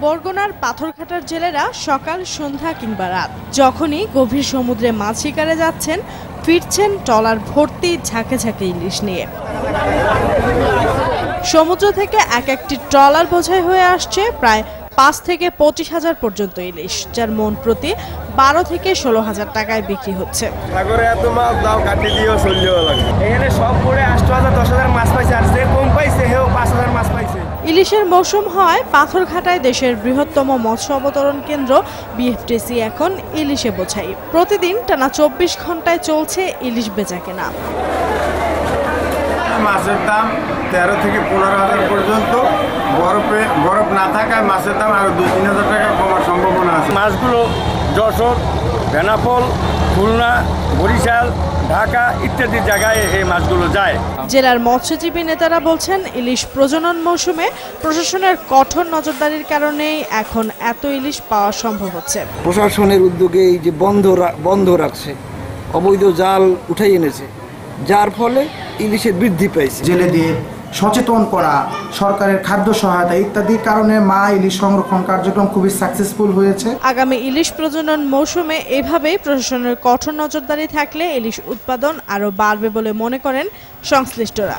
বরগুনার পাথরঘাটার জেলেরা সকাল সন্ধ্যা কিংবা রাত যখনই গভীর সমুদ্রে মাছ শিকারে যাচ্ছেন, ফিরছেন ট্রলার ভর্তি ঝাঁকে ঝাঁকে ইলিশ নিয়ে। সমুদ্র থেকে এক একটি ট্রলার বোঝাই হয়ে আসছে প্রায় 5 থেকে 25 হাজার পর্যন্ত ইলিশ, যার মন প্রতি 12 থেকে 16 হাজার টাকায় বিক্রি হচ্ছে। সাগরে এত মাছ দাও কাটি দিও চললেও লাগে। এখানে সব করে 8,000 10,000 মাছ পাইছে, আর যে কম পাইছে হেও 5,000 মাছ পাইছে। ইলিশের মৌসুম হয় পাথরঘাটায় দেশের বৃহত্তম মৎস্য অবতরণ কেন্দ্র বিএফটিসি এখন ইলিশে বোঝাই। প্রতিদিন টানা 24 ঘন্টায় চলছে ইলিশ বেচাকেনা। মাছের দাম 13 থেকে 15,000 পর্যন্ত, বরফ না থাকায় মাছের দাম আরো 2-3 হাজার টাকা কমার সম্ভাবনা আছে। মাছগুলো যশোর, বেনাপোল, খুলনা, বরিশাল, ঢাকা ইত্যাদি জায়গায় এই মাছগুলো যায়। জেলার মৎস্যজীবী নেতারা বলছেন, ইলিশ প্রজনন মৌসুমে প্রশাসনের কঠোর নজরদারির কারণেই এখন এত ইলিশ পাওয়া সম্ভব হচ্ছে। প্রশাসনের উদ্যোগে এই যে বন্ধ রাখছে, অবৈধ জাল উঠাই এনেছে, যার ফলে ইলিশের বৃদ্ধি পেয়েছে। জেলেদের সচেতন করা, সরকারের খাদ্য সহায়তা ইত্যাদির কারণে মা ইলিশ সংরক্ষণ কার্যক্রম খুবই সাকসেসফুল হয়েছে। আগামী ইলিশ প্রজনন মৌসুমে এভাবেই প্রশাসনের কঠোর নজরদারি থাকলে ইলিশ উৎপাদন আরও বাড়বে বলে মনে করেন সংশ্লিষ্টরা।